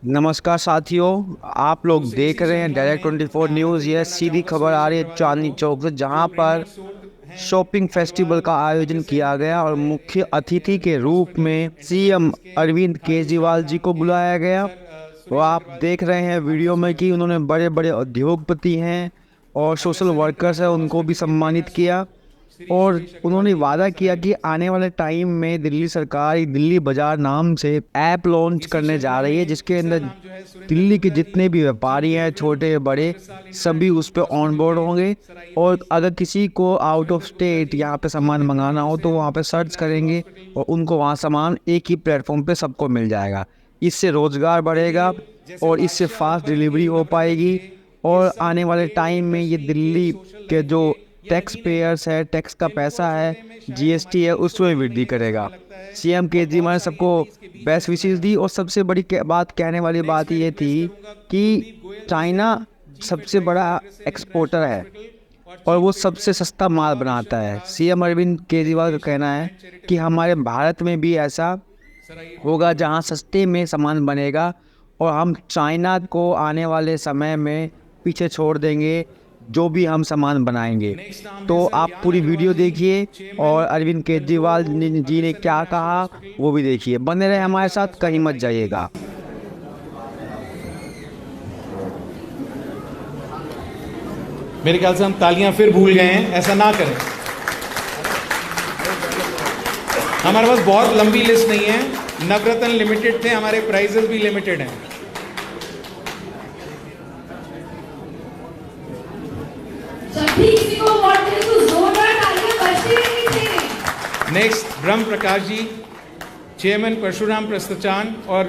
नमस्कार साथियों, आप लोग देख रहे हैं डायरेक्ट 24 न्यूज़। यह सीधी खबर आ रही है चांदनी चौक से, जहां पर शॉपिंग फेस्टिवल का आयोजन किया गया और मुख्य अतिथि के रूप में सीएम अरविंद केजरीवाल जी को बुलाया गया। तो आप देख रहे हैं वीडियो में कि उन्होंने बड़े बड़े उद्योगपति हैं और सोशल वर्कर्स हैं, उनको भी सम्मानित किया और उन्होंने वादा किया कि आने वाले टाइम में दिल्ली सरकार एक दिल्ली बाजार नाम से ऐप लॉन्च करने जा रही है, जिसके अंदर दिल्ली के जितने भी व्यापारी हैं, छोटे बड़े, सभी उस पर ऑन बोर्ड होंगे। और अगर किसी को आउट ऑफ स्टेट यहाँ पे सामान मंगाना हो तो वहाँ पे सर्च करेंगे और उनको वहाँ सामान एक ही प्लेटफॉर्म पे सबको मिल जाएगा। इससे रोज़गार बढ़ेगा और इससे फास्ट डिलीवरी हो पाएगी और आने वाले टाइम में ये दिल्ली के जो टैक्स पेयर्स है, टैक्स का पैसा है, जीएसटी है, उसमें वृद्धि करेगा। सीएम केजरीवाल ने सबको बेस्ट विशेष दी और सबसे बड़ी बात कहने वाली बात ये थी कि चाइना सबसे बड़ा एक्सपोर्टर है और वो सबसे सस्ता माल बनाता है। सीएम अरविंद केजरीवाल का कहना है कि हमारे भारत में भी ऐसा होगा जहां सस्ते में सामान बनेगा और हम चाइना को आने वाले समय में पीछे छोड़ देंगे जो भी हम सामान बनाएंगे। तो आप पूरी वीडियो देखिए और अरविंद केजरीवाल जी ने क्या कहा वो भी देखिए। बने रहे हमारे साथ, कहीं मत जाइएगा। मेरे ख्याल से हम तालियां फिर भूल गए हैं, ऐसा ना करें। हमारे पास बहुत लंबी लिस्ट नहीं है, नवरत्न लिमिटेड थे, हमारे प्राइजेस भी लिमिटेड हैं। नेक्स्ट ब्रह्म प्रकाश जी, चेयरमैन परशुराम प्रस्थान और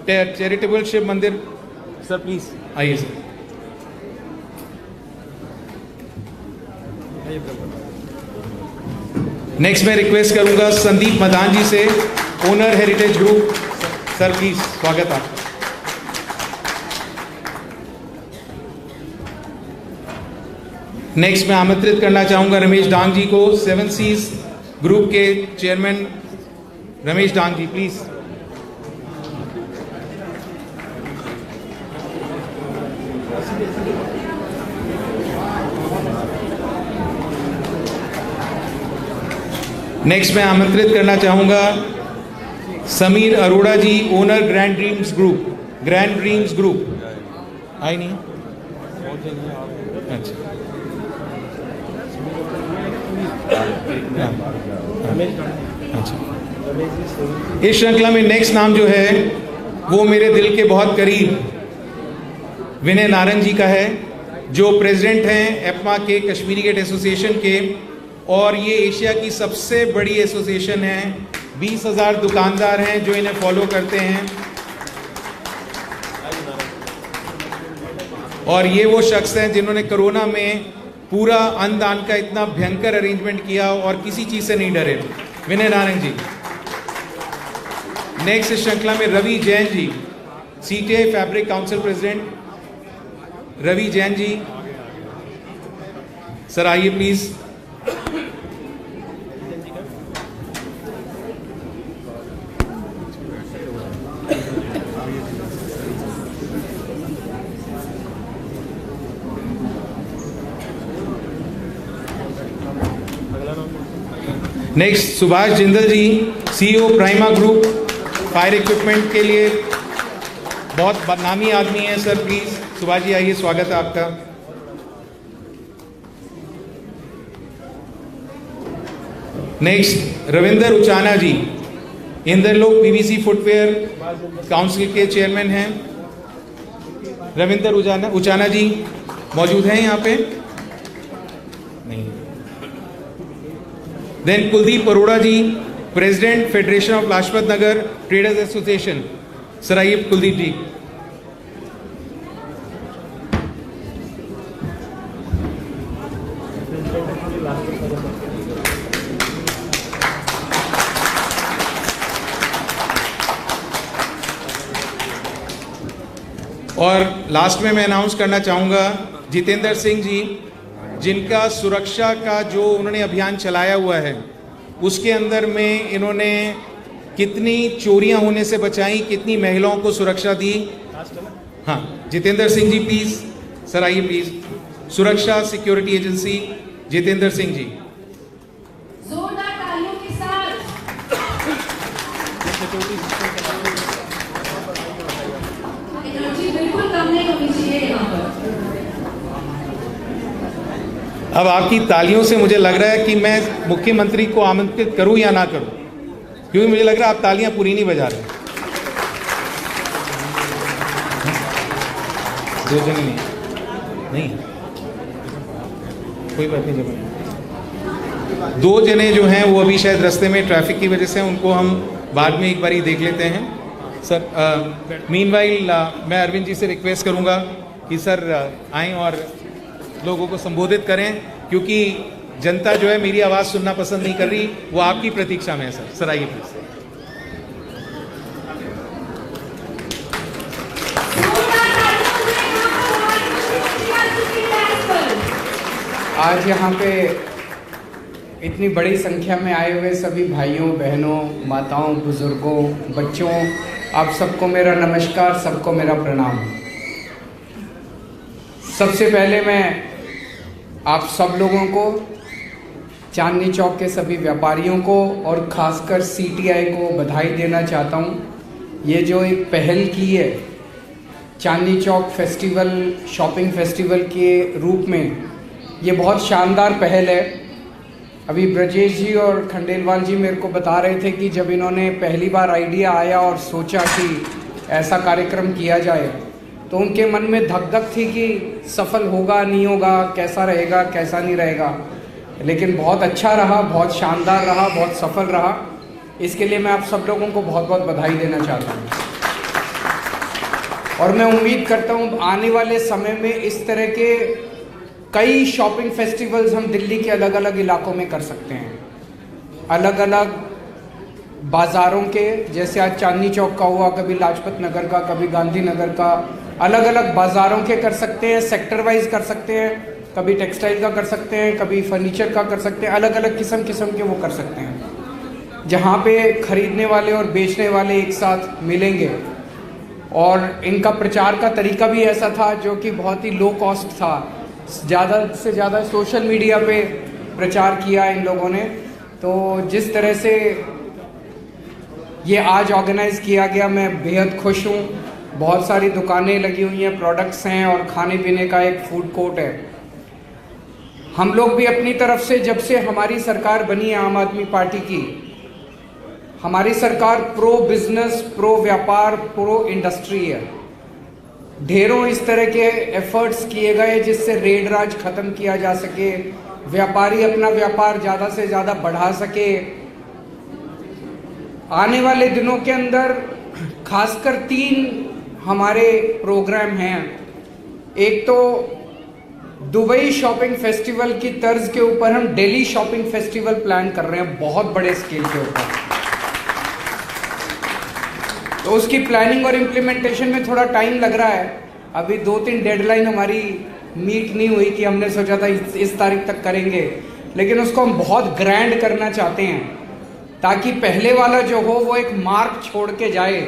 चैरिटेबल शिव मंदिर। सर प्लीज आइए सर। नेक्स्ट मैं रिक्वेस्ट करूंगा संदीप मदान जी से, owner heritage group. Sir please, स्वागत आपका। नेक्स्ट मैं आमंत्रित करना चाहूंगा रमेश डांग जी को, 7 सीज ग्रुप के chairman Ramesh Dang ji, please. Next मैं आमंत्रित करना चाहूंगा Sameer Arora ji, owner grand dreams group. आई नहीं? अच्छा, इस श्रृंखला में नेक्स्ट नाम जो है वो मेरे दिल के बहुत करीब विनय नारंग जी का है, जो प्रेसिडेंट हैं एपमा के, कश्मीरी गेट एसोसिएशन के, और ये एशिया की सबसे बड़ी एसोसिएशन है। 20,000 दुकानदार हैं जो इन्हें फॉलो करते हैं और ये वो शख्स हैं जिन्होंने कोरोना में पूरा अन्नदान का इतना भयंकर अरेंजमेंट किया और किसी चीज से नहीं डरे। विनय नारंग जी। नेक्स्ट इस श्रृंखला में Ravi Jain ji, CTI fabric council president Ravi Jain ji. Sir आइए please. Next Subhash Jindal ji, CEO Prima group, fire equipment के लिए बहुत नामी आदमी है। सर प्लीज सुभाष जी आइए, स्वागत है आपका। Next Ravinder Uchana ji, Indralok PVC footwear council के चेयरमैन हैं। रविंदर उचाना जी मौजूद हैं यहाँ पे? नहीं। Then Kuldeep Arora ji, president federation of Lajpat Nagar traders association. Sir आइए कुलदीप जी। और लास्ट में मैं अनाउंस करना चाहूंगा जितेंद्र सिंह जी, जिनका सुरक्षा का जो उन्होंने अभियान चलाया हुआ है उसके अंदर में इन्होंने कितनी चोरियां होने से बचाई, कितनी महिलाओं को सुरक्षा दी, हाँ, जितेंद्र सिंह जी प्लीज, सर आइए प्लीज। सुरक्षा सिक्योरिटी एजेंसी, जितेंद्र सिंह जी। जोरदार तालियों के साथ। एनर्जी बिल्कुल कम नहीं होनी चाहिए यहाँ पर। अब आपकी तालियों से मुझे लग रहा है कि मैं मुख्यमंत्री को आमंत्रित करूं या ना करूं, क्योंकि मुझे लग रहा है आप तालियां पूरी नहीं बजा रहे। दो जने नहीं, कोई बात नहीं, जब दो जने जो हैं वो अभी शायद रास्ते में ट्रैफिक की वजह से, उनको हम बाद में एक बारी देख लेते हैं। सर मीनवाइल मैं अरविंद जी से रिक्वेस्ट करूंगा कि सर आएँ और लोगों को संबोधित करें, क्योंकि जनता जो है मेरी आवाज़ सुनना पसंद नहीं कर रही, वो आपकी प्रतीक्षा में है। सर आइए प्लीज। आज यहाँ पे इतनी बड़ी संख्या में आए हुए सभी भाइयों बहनों, माताओं, बुजुर्गों, बच्चों, आप सबको मेरा नमस्कार, सबको मेरा प्रणाम। सबसे पहले मैं आप सब लोगों को, चांदनी चौक के सभी व्यापारियों को और ख़ासकर सीटीआई को बधाई देना चाहता हूँ। ये जो एक पहल की है Chandni Chowk festival, shopping festival के रूप में, ये बहुत शानदार पहल है। अभी ब्रजेश जी और खंडेलवाल जी मेरे को बता रहे थे कि जब इन्होंने पहली बार आइडिया आया और सोचा कि ऐसा कार्यक्रम किया जाए, तो उनके मन में धक धक थी कि सफल होगा नहीं होगा, कैसा रहेगा कैसा नहीं रहेगा, लेकिन बहुत अच्छा रहा, बहुत शानदार रहा, बहुत सफल रहा। इसके लिए मैं आप सब लोगों को बहुत बहुत बधाई देना चाहता हूँ और मैं उम्मीद करता हूँ आने वाले समय में इस तरह के कई शॉपिंग फेस्टिवल्स हम दिल्ली के अलग अलग इलाकों में कर सकते हैं। अलग अलग बाज़ारों के, जैसे आज चांदनी चौक का हुआ, कभी लाजपत नगर का, कभी गांधी नगर का, अलग अलग बाज़ारों के कर सकते हैं, सेक्टर वाइज कर सकते हैं, कभी टेक्सटाइल का कर सकते हैं, कभी फर्नीचर का कर सकते हैं, अलग अलग किस्म के वो कर सकते हैं, जहाँ पे खरीदने वाले और बेचने वाले एक साथ मिलेंगे। और इनका प्रचार का तरीका भी ऐसा था जो कि बहुत ही लो कॉस्ट था। ज़्यादा से ज़्यादा सोशल मीडिया पे प्रचार किया इन लोगों ने। तो जिस तरह से ये आज ऑर्गेनाइज़ किया गया, मैं बेहद खुश हूँ। बहुत सारी दुकानें लगी हुई हैं, प्रोडक्ट्स हैं और खाने पीने का एक फूड कोर्ट है। हम लोग भी अपनी तरफ से, जब से हमारी सरकार बनी है आम आदमी पार्टी की, हमारी सरकार प्रो बिजनेस, प्रो व्यापार, प्रो इंडस्ट्री है। ढेरों इस तरह के एफर्ट्स किए गए जिससे रेड राज खत्म किया जा सके, व्यापारी अपना व्यापार ज़्यादा से ज़्यादा बढ़ा सके। आने वाले दिनों के अंदर खासकर 3 हमारे प्रोग्राम हैं। एक तो दुबई शॉपिंग फेस्टिवल की तर्ज के ऊपर हम दिल्ली शॉपिंग फेस्टिवल प्लान कर रहे हैं, बहुत बड़े स्केल के ऊपर। तो उसकी प्लानिंग और इम्प्लीमेंटेशन में थोड़ा टाइम लग रहा है। अभी 2-3 डेडलाइन हमारी मीट नहीं हुई कि हमने सोचा था इस तारीख तक करेंगे, लेकिन उसको हम बहुत ग्रैंड करना चाहते हैं ताकि पहले वाला जो हो वो एक मार्क छोड़ के जाए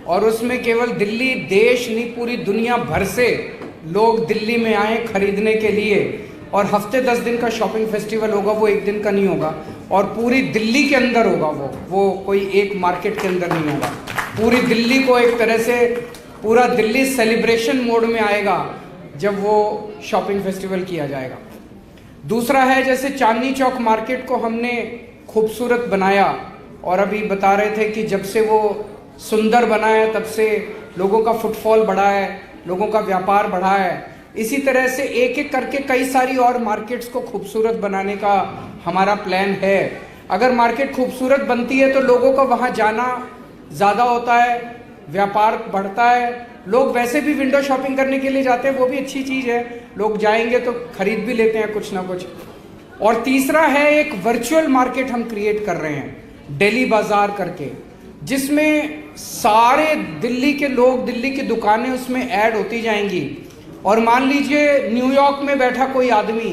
और उसमें केवल दिल्ली, देश नहीं पूरी दुनिया भर से लोग दिल्ली में आए खरीदने के लिए। और हफ्ते 10 दिन का शॉपिंग फेस्टिवल होगा, वो एक दिन का नहीं होगा और पूरी दिल्ली के अंदर होगा। वो कोई एक मार्केट के अंदर नहीं होगा। पूरी दिल्ली को एक तरह से, पूरा दिल्ली सेलिब्रेशन मोड में आएगा जब वो शॉपिंग फेस्टिवल किया जाएगा। दूसरा है, जैसे चांदनी चौक मार्केट को हमने खूबसूरत बनाया और अभी बता रहे थे कि जब से वो सुंदर बना है तब से लोगों का फुटफॉल बढ़ा है, लोगों का व्यापार बढ़ा है। इसी तरह से एक एक करके कई सारी और मार्केट्स को खूबसूरत बनाने का हमारा प्लान है। अगर मार्केट खूबसूरत बनती है तो लोगों का वहाँ जाना ज़्यादा होता है, व्यापार बढ़ता है। लोग वैसे भी विंडो शॉपिंग करने के लिए जाते हैं, वो भी अच्छी चीज़ है, लोग जाएंगे तो खरीद भी लेते हैं कुछ ना कुछ। और तीसरा है, एक वर्चुअल मार्केट हम क्रिएट कर रहे हैं दिल्ली बाजार करके, जिसमें सारे दिल्ली के लोग, दिल्ली की दुकानें उसमें ऐड होती जाएंगी। और मान लीजिए न्यूयॉर्क में बैठा कोई आदमी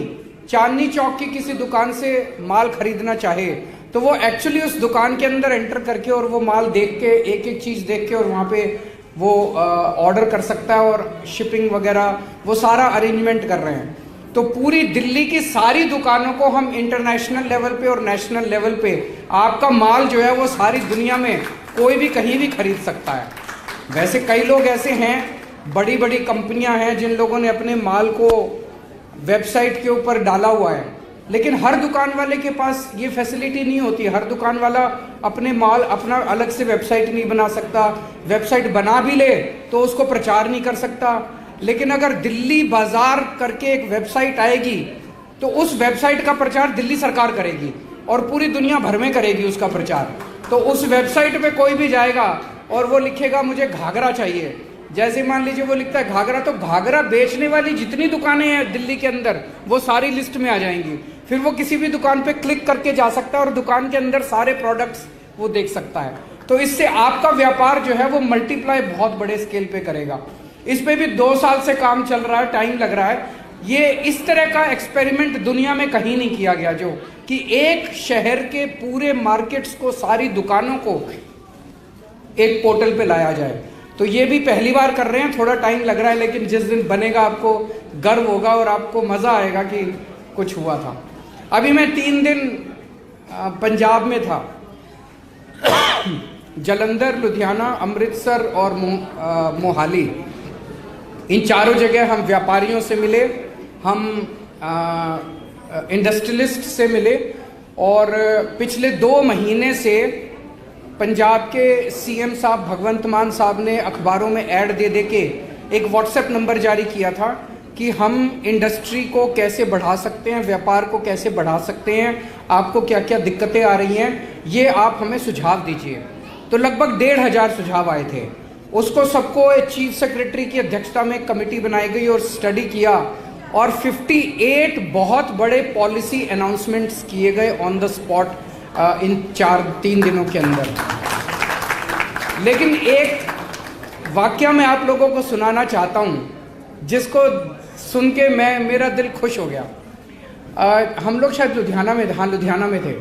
चांदनी चौक की किसी दुकान से माल खरीदना चाहे तो वो एक्चुअली उस दुकान के अंदर एंटर करके और वो माल देख के, एक एक चीज़ देख के और वहाँ पे वो ऑर्डर कर सकता है और शिपिंग वगैरह वो सारा अरेंजमेंट कर रहे हैं। तो पूरी दिल्ली की सारी दुकानों को हम इंटरनेशनल लेवल पे और नेशनल लेवल पे आपका माल जो है वो सारी दुनिया में कोई भी कहीं भी खरीद सकता है। वैसे कई लोग ऐसे हैं, बड़ी बड़ी कंपनियां हैं जिन लोगों ने अपने माल को वेबसाइट के ऊपर डाला हुआ है, लेकिन हर दुकान वाले के पास ये फैसिलिटी नहीं होती। हर दुकान वाला अपने माल अपना अलग से वेबसाइट नहीं बना सकता, वेबसाइट बना भी ले तो उसको प्रचार नहीं कर सकता। लेकिन अगर दिल्ली बाजार करके एक वेबसाइट आएगी तो उस वेबसाइट का प्रचार दिल्ली सरकार करेगी और पूरी दुनिया भर में करेगी उसका प्रचार। तो उस वेबसाइट पे कोई भी जाएगा और वो लिखेगा मुझे घाघरा चाहिए, जैसे मान लीजिए वो लिखता है घाघरा, तो घाघरा बेचने वाली जितनी दुकानें हैं दिल्ली के अंदर वो सारी लिस्ट में आ जाएंगी। फिर वो किसी भी दुकान पे क्लिक करके जा सकता है और दुकान के अंदर सारे प्रोडक्ट्स वो देख सकता है। तो इससे आपका व्यापार जो है वो मल्टीप्लाई बहुत बड़े स्केल पे करेगा। इस पे भी 2 साल से काम चल रहा है, टाइम लग रहा है। ये इस तरह का एक्सपेरिमेंट दुनिया में कहीं नहीं किया गया, जो कि एक शहर के पूरे मार्केट्स को, सारी दुकानों को एक पोर्टल पे लाया जाए। तो ये भी पहली बार कर रहे हैं, थोड़ा टाइम लग रहा है, लेकिन जिस दिन बनेगा आपको गर्व होगा और आपको मज़ा आएगा कि कुछ हुआ था। अभी मैं 3 दिन पंजाब में था, जलंधर, लुधियाना, अमृतसर और मोहाली। इन चारों जगह हम व्यापारियों से मिले, हम इंडस्ट्रियलिस्ट से मिले और पिछले 2 महीने से पंजाब के सीएम साहब भगवंत मान साहब ने अखबारों में ऐड दे दे के एक व्हाट्सएप नंबर जारी किया था कि हम इंडस्ट्री को कैसे बढ़ा सकते हैं, व्यापार को कैसे बढ़ा सकते हैं, आपको क्या क्या दिक्कतें आ रही हैं, ये आप हमें सुझाव दीजिए। तो लगभग 1,500 सुझाव आए थे। उसको सबको एक चीफ सेक्रेटरी की अध्यक्षता में एक कमेटी बनाई गई और स्टडी किया और 58 बहुत बड़े पॉलिसी अनाउंसमेंट्स किए गए ऑन द स्पॉट इन 3 दिनों के अंदर। लेकिन एक वाक्य मैं आप लोगों को सुनाना चाहता हूं जिसको सुन के मेरा दिल खुश हो गया। हम लोग शायद लुधियाना में थे।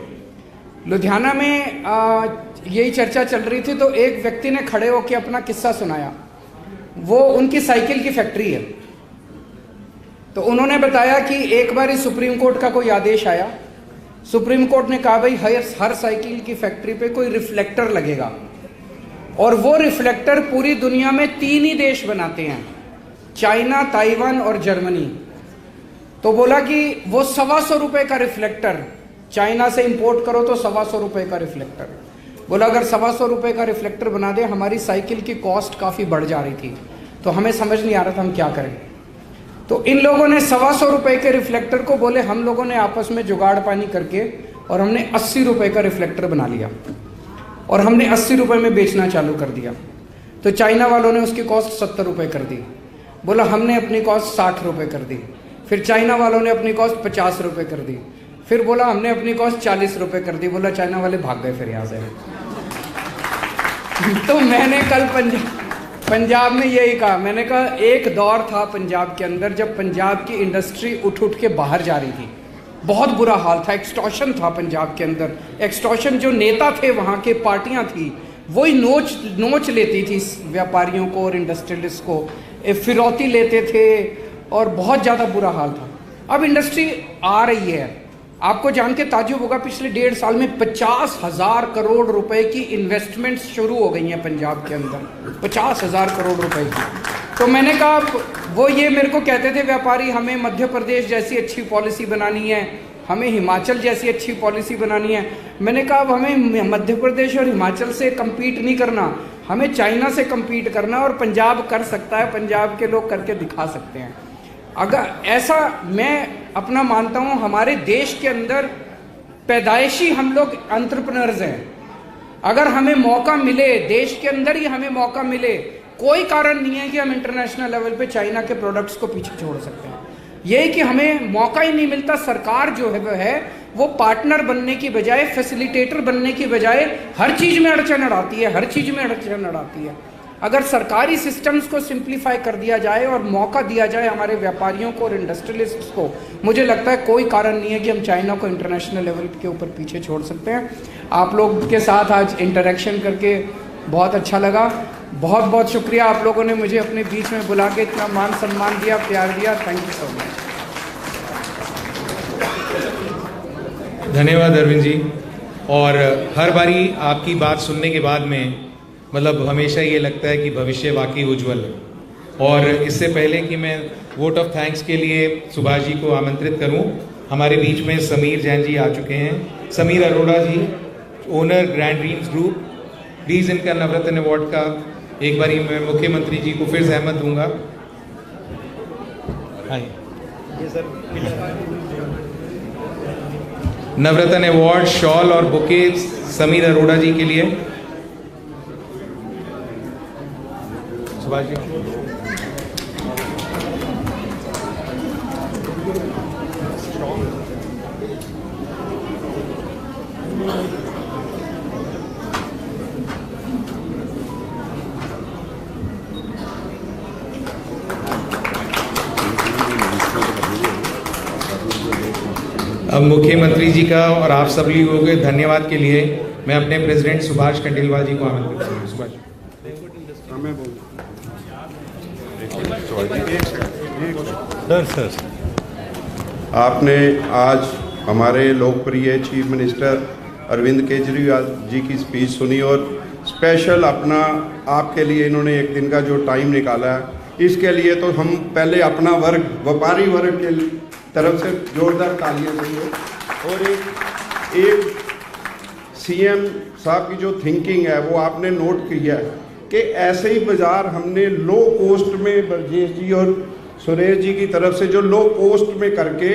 लुधियाना में यही चर्चा चल रही थी तो एक व्यक्ति ने खड़े होकर अपना किस्सा सुनाया। वो उनकी साइकिल की फैक्ट्री है। तो उन्होंने बताया कि एक बार सुप्रीम कोर्ट का कोई आदेश आया। सुप्रीम कोर्ट ने कहा भाई हर साइकिल की फैक्ट्री पे कोई रिफ्लेक्टर लगेगा और वो रिफ्लेक्टर पूरी दुनिया में 3 ही देश बनाते हैं, चाइना, ताइवान और जर्मनी। तो बोला कि वो 125 रुपए का रिफ्लेक्टर चाइना से इंपोर्ट करो तो 125 रुपए का रिफ्लेक्टर। बोला अगर 125 रुपए का रिफ्लेक्टर बना दे, हमारी साइकिल की कॉस्ट काफ़ी बढ़ जा रही थी, तो हमें समझ नहीं आ रहा था हम क्या करें। तो इन लोगों ने 125 रुपए के रिफ्लेक्टर को बोले हम लोगों ने आपस में जुगाड़ पानी करके और हमने 80 रुपए का रिफ्लेक्टर बना लिया और हमने 80 रुपए में बेचना चालू कर दिया। तो चाइना वालों ने उसकी कॉस्ट 70 रुपए कर दी। बोला हमने अपनी कॉस्ट 60 रुपए कर दी। फिर चाइना वालों ने अपनी कॉस्ट 50 रुपए कर दी। फिर बोला हमने अपनी कॉस्ट 40 रुपए कर दी। बोला चाइना वाले भाग गए फिर यहाँ से। तो मैंने कल पंजाब में यही कहा, मैंने कहा एक दौर था पंजाब के अंदर जब पंजाब की इंडस्ट्री उठ के बाहर जा रही थी, बहुत बुरा हाल था, एक्सटॉर्शन था पंजाब के अंदर। एक्सटॉर्शन, जो नेता थे वहाँ के, पार्टियाँ थी, वही नोच लेती थी व्यापारियों को और इंडस्ट्रियलिस्ट को, फिरौती लेते थे और बहुत ज़्यादा बुरा हाल था। अब इंडस्ट्री आ रही है। आपको जान के ताज्जुब होगा, पिछले 1.5 साल में 50,000 करोड़ रुपए की इन्वेस्टमेंट्स शुरू हो गई हैं पंजाब के अंदर, 50,000 करोड़ रुपए की। तो मैंने कहा, वो ये मेरे को कहते थे व्यापारी, हमें मध्य प्रदेश जैसी अच्छी पॉलिसी बनानी है, हमें हिमाचल जैसी अच्छी पॉलिसी बनानी है। मैंने कहा अब हमें मध्य प्रदेश और हिमाचल से कम्पीट नहीं करना, हमें चाइना से कम्पीट करना, और पंजाब कर सकता है, पंजाब के लोग करके दिखा सकते हैं। अगर ऐसा मैं अपना मानता हूँ, हमारे देश के अंदर पैदाइशी हम लोग एंटरप्रेन्योर्स हैं। अगर हमें मौका मिले, देश के अंदर ही हमें मौका मिले, कोई कारण नहीं है कि हम इंटरनेशनल लेवल पे चाइना के प्रोडक्ट्स को पीछे छोड़ सकते हैं। यही कि हमें मौका ही नहीं मिलता। सरकार जो है वो पार्टनर बनने की बजाय, फैसिलिटेटर बनने की बजाय हर चीज़ में अड़चन अड़ाती है, हर चीज़ में अड़चन अड़ाती है। अगर सरकारी सिस्टम्स को सिंप्लीफाई कर दिया जाए और मौका दिया जाए हमारे व्यापारियों को और इंडस्ट्रियलिस्ट्स को, मुझे लगता है कोई कारण नहीं है कि हम चाइना को इंटरनेशनल लेवल के ऊपर पीछे छोड़ सकते हैं। आप लोग के साथ आज इंटरेक्शन करके बहुत अच्छा लगा। बहुत बहुत शुक्रिया आप लोगों ने मुझे अपने बीच में बुला के इतना मान सम्मान दिया, प्यार दिया। Thank you so much. धन्यवाद अरविंद जी। और हर बारी आपकी बात सुनने के बाद में मतलब हमेशा ये लगता है कि भविष्य वाकई उज्जवल है। और इससे पहले कि मैं वोट ऑफ थैंक्स के लिए सुभाष जी को आमंत्रित करूं, हमारे बीच में समीर जैन जी आ चुके हैं। Sameer Arora ji, owner grand dreams group, please इनका नवरत्न अवार्ड का एक बारी मैं मुख्यमंत्री जी को फिर सहमत दूंगा। नवरत्न अवार्ड, शॉल और बुके समीर अरोड़ा जी के लिए। सुभाष जी। अब मुख्यमंत्री जी का और आप सभी लोगों के धन्यवाद के लिए मैं अपने प्रेसिडेंट सुभाष खंडेलवाल जी को आमंत्रित करूंगा। सुभाष सर, आपने आज हमारे लोकप्रिय चीफ मिनिस्टर अरविंद केजरीवाल जी की स्पीच सुनी और स्पेशल अपना आपके लिए इन्होंने एक दिन का जो टाइम निकाला है, इसके लिए तो हम पहले अपना वर्ग, व्यापारी वर्ग के तरफ से जोरदार तालियां चाहिए। और एक सीएम साहब की जो थिंकिंग है वो आपने नोट की है कि ऐसे ही बाज़ार हमने लो कॉस्ट में ब्रजेश जी और सुरेश जी की तरफ से जो लो कॉस्ट में करके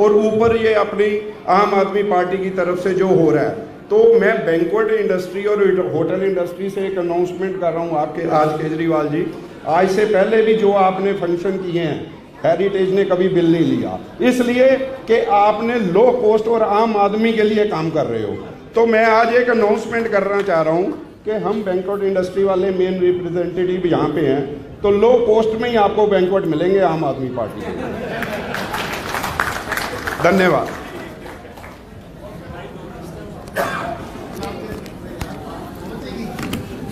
और ऊपर ये अपनी आम आदमी पार्टी की तरफ से जो हो रहा है, तो मैं बैंक्वेट इंडस्ट्री और होटल इंडस्ट्री से एक अनाउंसमेंट कर रहा हूँ आपके आज केजरीवाल जी, आज से पहले भी जो आपने फंक्शन किए हैं हेरिटेज ने कभी बिल नहीं लिया, इसलिए कि आपने लो कॉस्ट और आम आदमी के लिए काम कर रहे हो। तो मैं आज एक अनाउंसमेंट करना चाह रहा हूँ कि हम बैंक्वेट इंडस्ट्री वाले मेन रिप्रेजेंटेटिव यहाँ पे हैं, तो लो कॉस्ट में ही आपको बैंक्वेट मिलेंगे आम आदमी पार्टी के। धन्यवाद।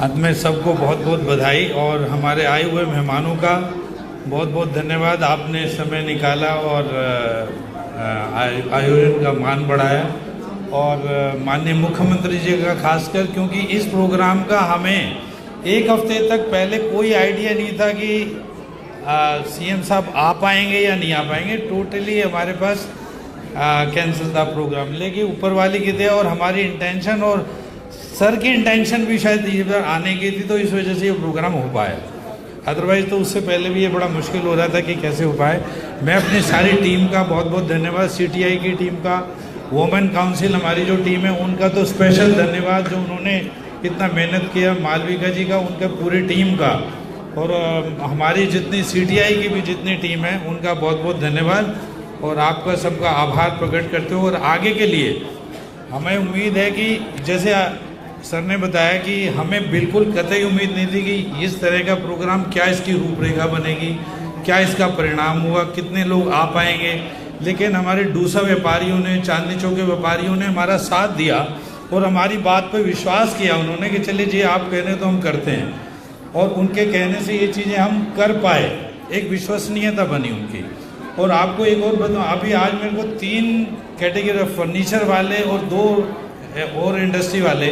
अंत में सबको बहुत बहुत बधाई और हमारे आए हुए मेहमानों का बहुत बहुत धन्यवाद। आपने समय निकाला और आयोजन का मान बढ़ाया और माननीय मुख्यमंत्री जी का खासकर, क्योंकि इस प्रोग्राम का हमें एक हफ्ते तक पहले कोई आइडिया नहीं था कि सीएम साहब आ पाएंगे या नहीं आ पाएंगे। टोटली हमारे पास कैंसिल था प्रोग्राम, लेकिन ऊपर वाले की थे और हमारी इंटेंशन और सर की इंटेंशन भी शायद इस बार आने की थी, तो इस वजह से ये प्रोग्राम हो पाया। अदरवाइज़ तो उससे पहले भी ये बड़ा मुश्किल हो रहा था कि कैसे हो पाए। मैं अपनी सारी टीम का बहुत बहुत धन्यवाद, सीटीआई की टीम का, वुमेन काउंसिल हमारी जो टीम है उनका तो स्पेशल धन्यवाद, जो उन्होंने इतना मेहनत किया, मालविका जी का, उनका पूरी टीम का, और हमारी जितनी सीटीआई की भी जितनी टीम है उनका बहुत बहुत धन्यवाद और आपका सबका आभार प्रकट करते हो। और आगे के लिए हमें उम्मीद है कि जैसे सर ने बताया कि हमें बिल्कुल कतई उम्मीद नहीं थी कि इस तरह का प्रोग्राम, क्या इसकी रूपरेखा बनेगी, क्या इसका परिणाम होगा, कितने लोग आ पाएंगे, लेकिन हमारे डूसा व्यापारियों ने, चांदनी चौक के व्यापारियों ने हमारा साथ दिया और हमारी बात पर विश्वास किया उन्होंने कि चलिए जी आप कह रहे हैं तो हम करते हैं, और उनके कहने से ये चीज़ें हम कर पाए, एक विश्वसनीयता बनी उनकी। और आपको एक और बताऊँ, अभी आज मेरे को 3 कैटेगरी फर्नीचर वाले और 2 और इंडस्ट्री वाले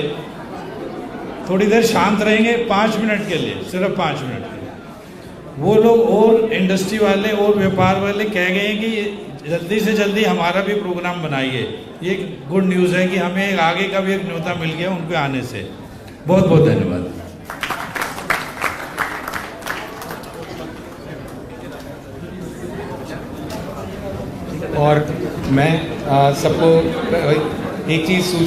थोड़ी देर शांत रहेंगे 5 मिनट के लिए, सिर्फ 5 मिनट के लिए। वो लोग और इंडस्ट्री वाले और व्यापार वाले कह गए हैं कि जल्दी से जल्दी हमारा भी प्रोग्राम बनाइए। ये गुड न्यूज़ है कि हमें एक आगे का भी एक न्योता मिल गया उनके आने से। बहुत बहुत धन्यवाद। और मैं सबको एक चीज़